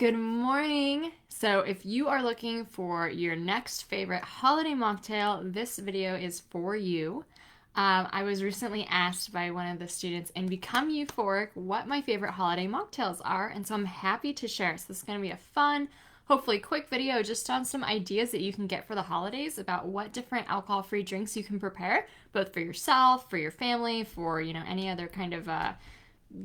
Good morning. So if you are looking for your next favorite holiday mocktail, this video is for you. I was recently asked by one of the students in Become Euphoric what my favorite holiday mocktails are, and so I'm happy to share. So this is going to be a fun, hopefully quick video just on some ideas that you can get for the holidays about what different alcohol-free drinks you can prepare, both for yourself, for your family, for, any other kind of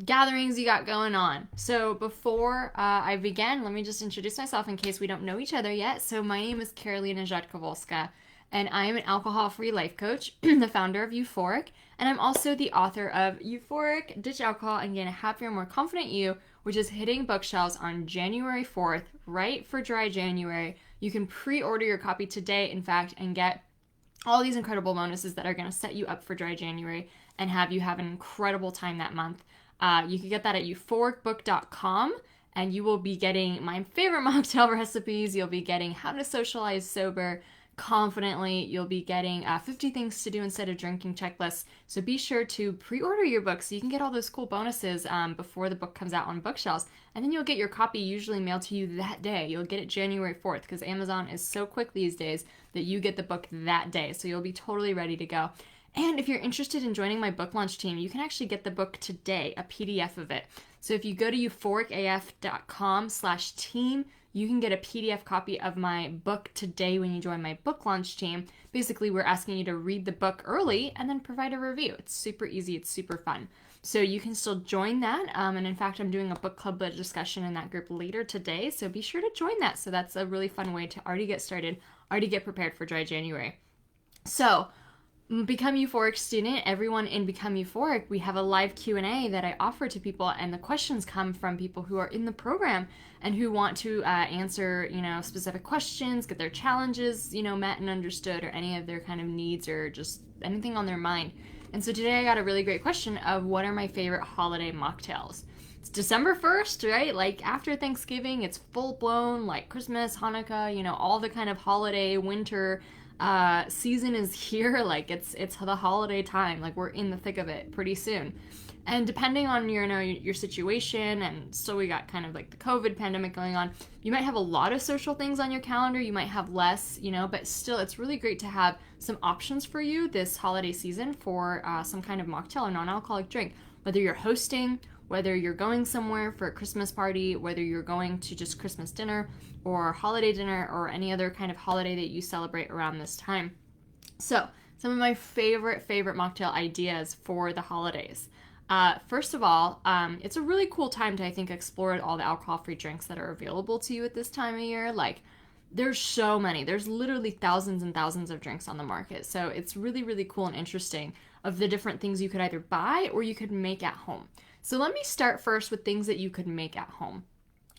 gatherings you got going on. So before I begin, let me just introduce myself in case we don't know each other yet. So my name is Karolina Rzadkowolska, and I am an alcohol-free life coach, the founder of Euphoric, and I'm also the author of Euphoric, Ditch Alcohol, and Get a Happier, More Confident You, which is hitting bookshelves on January 4th, right for dry January. You can pre-order your copy today, in fact, and get all these incredible bonuses that are going to set you up for dry January and have you have an incredible time that month. You can get that at euphoricbook.com, and you will be getting my favorite mocktail recipes. You'll be getting how to socialize sober confidently. You'll be getting 50 things to do instead of drinking checklists. So be sure to pre-order your book so you can get all those cool bonuses before the book comes out on bookshelves. And then you'll get your copy usually mailed to you that day. You'll get it January 4th because Amazon is so quick these days that you get the book that day. So you'll be totally ready to go. And if you're interested in joining my book launch team, you can actually get the book today, a PDF of it. So if you go to euphoricaf.com/team, you can get a PDF copy of my book today when you join my book launch team. Basically, we're asking you to read the book early and then provide a review. It's super easy. It's super fun. So you can still join that. And in fact, I'm doing a book club discussion in that group later today. So be sure to join that. So that's a really fun way to already get started, already get prepared for dry January. So Become Euphoric student, everyone in Become Euphoric, we have a live Q&A that I offer to people, and the questions come from people who are in the program and who want to answer, specific questions, get their challenges, met and understood, or any of their kind of needs or just anything on their mind. And so today I got a really great question of what are my favorite holiday mocktails. It's December 1st, right? Like after Thanksgiving, it's full blown, like Christmas, Hanukkah, all the kind of holiday, winter season is here. Like it's the holiday time. Like we're in the thick of it pretty soon. And depending on your situation, and still we got kind of like the COVID pandemic going on, you might have a lot of social things on your calendar, you might have less, but still it's really great to have some options for you this holiday season for some kind of mocktail or non-alcoholic drink. Whether you're hosting, whether you're going somewhere for a Christmas party, whether you're going to just Christmas dinner or holiday dinner or any other kind of holiday that you celebrate around this time. So, some of my favorite mocktail ideas for the holidays. First of all, it's a really cool time to, I think, explore all the alcohol-free drinks that are available to you at this time of year. Like, there's so many. There's literally thousands and thousands of drinks on the market. So it's really, really cool and interesting of the different things you could either buy or you could make at home. So let me start first with things that you could make at home.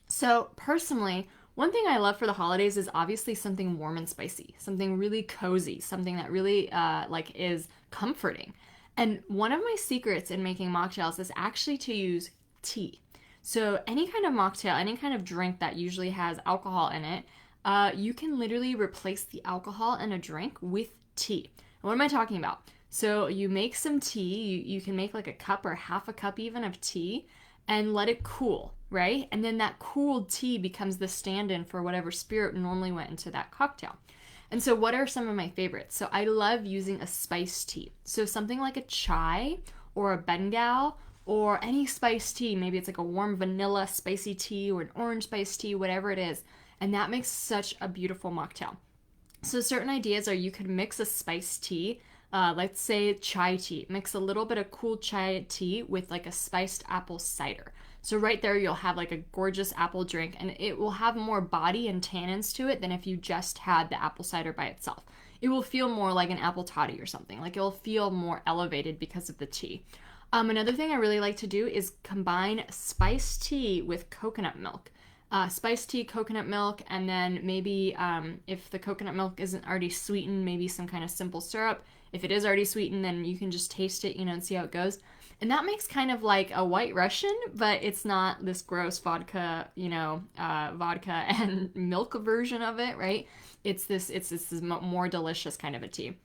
So personally, one thing I love for the holidays is obviously something warm and spicy, something really cozy, something that really is comforting. And one of my secrets in making mocktails is actually to use tea. So any kind of mocktail, any kind of drink that usually has alcohol in it, you can literally replace the alcohol in a drink with tea. And what am I talking about? So you make some tea, you can make like a cup or half a cup even of tea and let it cool, right? And then that cooled tea becomes the stand-in for whatever spirit normally went into that cocktail. And so what are some of my favorites? So I love using a spiced tea. So something like a chai or a Bengal or any spiced tea. Maybe it's like a warm vanilla spicy tea or an orange spiced tea, whatever it is. And that makes such a beautiful mocktail. So certain ideas are you could mix a spiced tea, let's say chai tea. Mix a little bit of cool chai tea with like a spiced apple cider. So right there you'll have like a gorgeous apple drink, and it will have more body and tannins to it than if you just had the apple cider by itself. It will feel more like an apple toddy or something. Like it will feel more elevated because of the tea. Another thing I really like to do is combine spiced tea with coconut milk. Spiced tea, coconut milk, and then maybe if the coconut milk isn't already sweetened, maybe some kind of simple syrup. If it is already sweetened, then you can just taste it, and see how it goes. And that makes kind of like a White Russian, but it's not this gross vodka, vodka and milk version of it, right? It's this more delicious kind of a tea.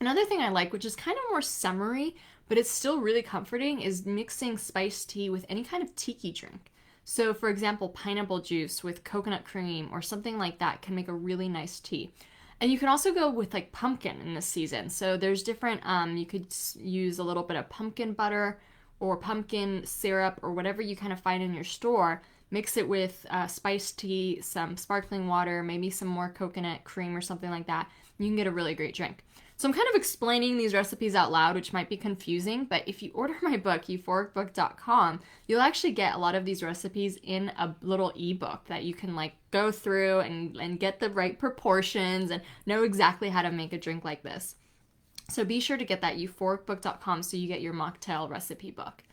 Another thing I like, which is kind of more summery, but it's still really comforting, is mixing spiced tea with any kind of tiki drink. So for example, pineapple juice with coconut cream or something like that can make a really nice tea. And you can also go with like pumpkin in this season. So there's different, you could use a little bit of pumpkin butter or pumpkin syrup or whatever you kind of find in your store. Mix it with spiced tea, some sparkling water, maybe some more coconut cream or something like that. You can get a really great drink. So I'm kind of explaining these recipes out loud, which might be confusing, but if you order my book, euphoricbook.com, you'll actually get a lot of these recipes in a little ebook that you can like go through and get the right proportions and know exactly how to make a drink like this. So be sure to get that euphoricbook.com so you get your mocktail recipe book.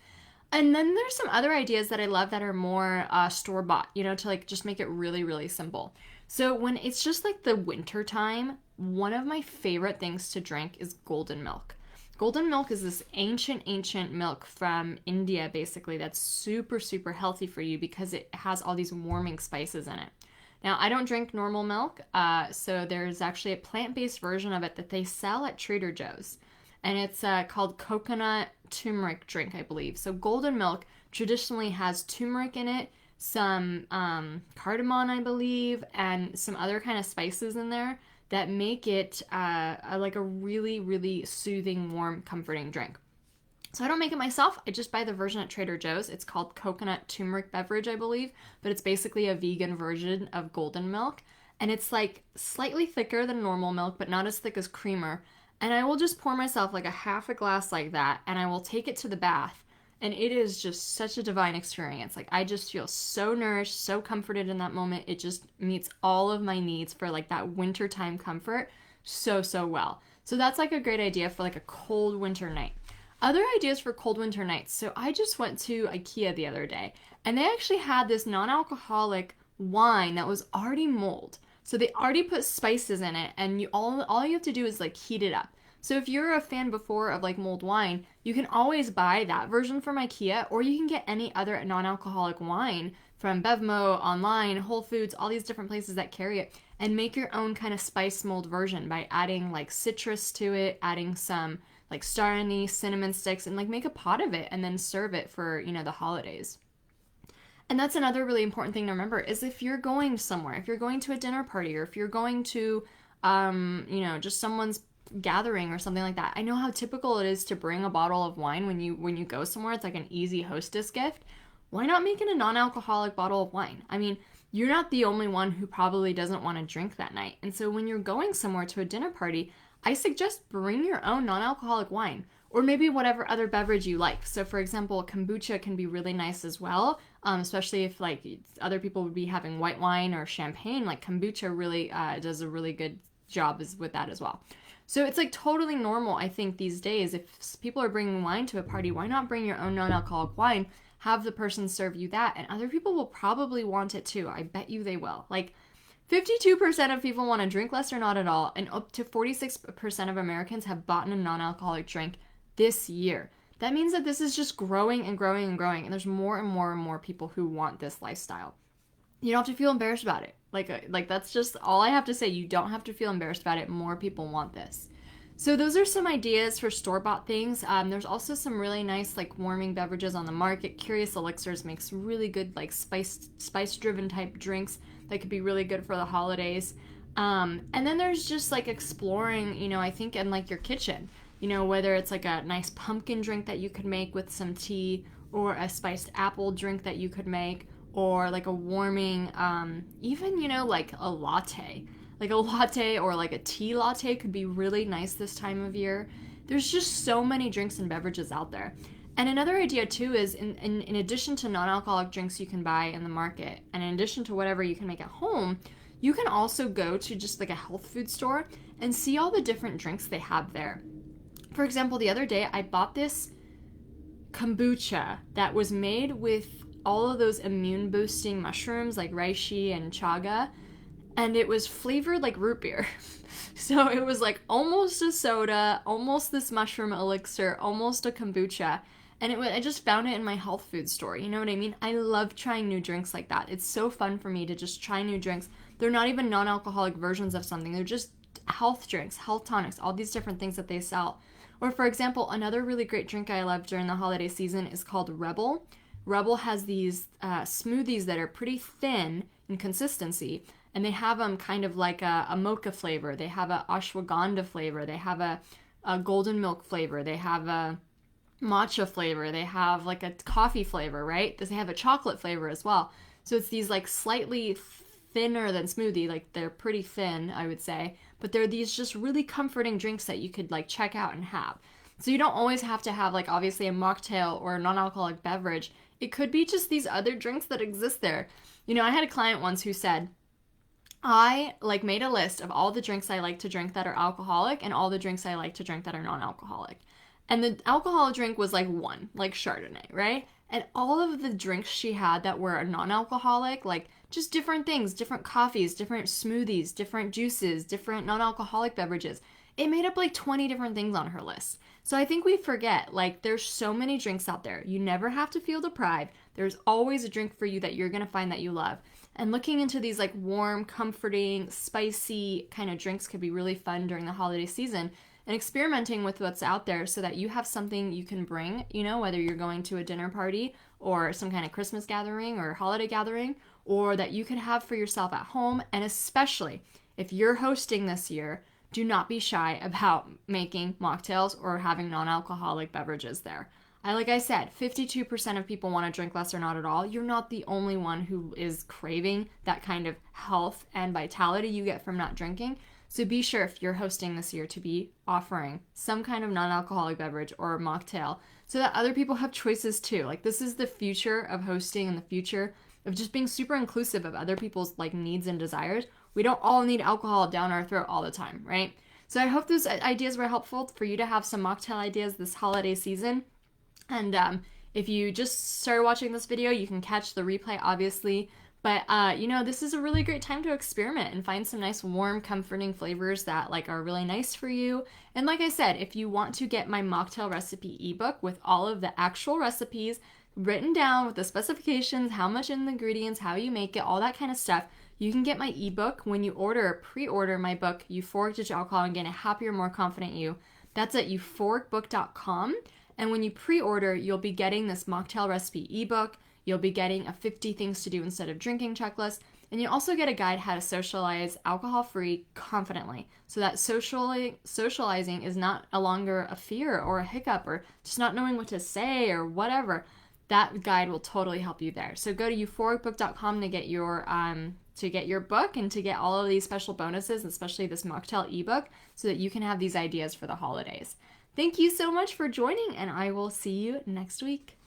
And then there's some other ideas that I love that are more store-bought, to like just make it really, really simple. So when it's just like the winter time, one of my favorite things to drink is golden milk. Golden milk is this ancient milk from India, basically, that's super, super healthy for you because it has all these warming spices in it. Now, I don't drink normal milk, so there's actually a plant-based version of it that they sell at Trader Joe's. And it's called coconut turmeric drink, I believe. So golden milk traditionally has turmeric in it, some cardamom, I believe, and some other kind of spices in there that make it like a really, really soothing, warm, comforting drink. So I don't make it myself. I just buy the version at Trader Joe's. It's called coconut turmeric beverage, I believe, but it's basically a vegan version of golden milk. And it's like slightly thicker than normal milk, but not as thick as creamer. And I will just pour myself like a half a glass like that, and I will take it to the bath. And it is just such a divine experience. Like, I just feel so nourished, so comforted in that moment. It just meets all of my needs for like that wintertime comfort so, so well. So that's like a great idea for like a cold winter night. Other ideas for cold winter nights. So I just went to IKEA the other day, and they actually had this non-alcoholic wine that was already mulled. So they already put spices in it, and all you have to do is like heat it up. So if you're a fan before of like mulled wine, you can always buy that version from IKEA, or you can get any other non-alcoholic wine from Bevmo, online, Whole Foods, all these different places that carry it, and make your own kind of spice mulled version by adding like citrus to it, adding some like star anise, cinnamon sticks, and like make a pot of it and then serve it for, the holidays. And that's another really important thing to remember is if you're going somewhere, if you're going to a dinner party, or if you're going to, just someone's gathering or something like that. I know how typical it is to bring a bottle of wine when you go somewhere. It's like an easy hostess gift. Why not make it a non-alcoholic bottle of wine? I mean, you're not the only one who probably doesn't want to drink that night. And so when you're going somewhere to a dinner party, I suggest bring your own non-alcoholic wine, or maybe whatever other beverage you like. So for example, kombucha can be really nice as well, especially if like other people would be having white wine or champagne. Like kombucha really does a really good job with that as well. So it's like totally normal, I think, these days. If people are bringing wine to a party, why not bring your own non-alcoholic wine, have the person serve you that, and other people will probably want it too. I bet you they will. Like 52% of people want to drink less or not at all, and up to 46% of Americans have bought a non-alcoholic drink this year. That means that this is just growing and growing and growing, and there's more and more and more people who want this lifestyle. You don't have to feel embarrassed about it. Like that's just all I have to say. You don't have to feel embarrassed about it. More people want this. So those are some ideas for store-bought things. There's also some really nice like warming beverages on the market. Curious Elixirs makes really good like spice-driven type drinks that could be really good for the holidays. And then there's just like exploring, I think in like your kitchen, whether it's like a nice pumpkin drink that you could make with some tea, or a spiced apple drink that you could make, or like a warming, even, like a latte. Like a latte or like a tea latte could be really nice this time of year. There's just so many drinks and beverages out there. And another idea too is in addition to non-alcoholic drinks you can buy in the market, and in addition to whatever you can make at home, you can also go to just like a health food store and see all the different drinks they have there. For example, the other day I bought this kombucha that was made with all of those immune boosting mushrooms like reishi and chaga, and it was flavored like root beer. So it was like almost a soda, almost this mushroom elixir, almost a kombucha. And I just found it in my health food store. You know what I mean? I love trying new drinks like that. It's so fun for me to just try new drinks. They're not even non-alcoholic versions of something. They're just health drinks, health tonics, all these different things that they sell. Or for example, another really great drink I love during the holiday season is called Rebel. Rebel has these smoothies that are pretty thin in consistency, and they have them kind of like a mocha flavor. They have a ashwagandha flavor. They have a golden milk flavor. They have a matcha flavor. They have like a coffee flavor, right? They have a chocolate flavor as well. So it's these like slightly thinner than smoothie, like they're pretty thin, I would say, but they're these just really comforting drinks that you could like check out and have. So you don't always have to have like obviously a mocktail or a non-alcoholic beverage. It could be just these other drinks that exist there. You know, I had a client once who said, I like made a list of all the drinks I like to drink that are alcoholic and all the drinks I like to drink that are non-alcoholic. And the alcohol drink was like one, like Chardonnay, right? And all of the drinks she had that were non-alcoholic, like just different things, different coffees, different smoothies, different juices, different non-alcoholic beverages. It made up like 20 different things on her list. So I think we forget, like, there's so many drinks out there. You never have to feel deprived. There's always a drink for you that you're going to find that you love. And looking into these like warm, comforting, spicy kind of drinks could be really fun during the holiday season, and experimenting with what's out there so that you have something you can bring, you know, whether you're going to a dinner party or some kind of Christmas gathering or holiday gathering, or that you can have for yourself at home. And especially if you're hosting this year, do not be shy about making mocktails or having non-alcoholic beverages there. Like I said, 52% of people want to drink less or not at all. You're not the only one who is craving that kind of health and vitality you get from not drinking. So be sure if you're hosting this year to be offering some kind of non-alcoholic beverage or mocktail so that other people have choices too. Like, this is the future of hosting and the future of just being super inclusive of other people's like needs and desires. We don't all need alcohol down our throat all the time, right? So I hope those ideas were helpful for you to have some mocktail ideas this holiday season. And if you just started watching this video, you can catch the replay, obviously. But, you know, this is a really great time to experiment and find some nice, warm, comforting flavors that, like, are really nice for you. And like I said, if you want to get my mocktail recipe ebook with all of the actual recipes written down with the specifications, how much in the ingredients, how you make it, all that kind of stuff, you can get my ebook when you pre-order my book, Euphoric Ditch Alcohol and Get a Happier, More Confident You. That's at euphoricbook.com. And when you pre-order, you'll be getting this mocktail recipe ebook. You'll be getting a 50 things to do instead of drinking checklist. And you also get a guide how to socialize alcohol-free confidently. So that socializing is not longer a fear or a hiccup or just not knowing what to say or whatever. That guide will totally help you there. So go to euphoricbook.com to get your book and to get all of these special bonuses, especially this mocktail ebook, so that you can have these ideas for the holidays. Thank you so much for joining, and I will see you next week.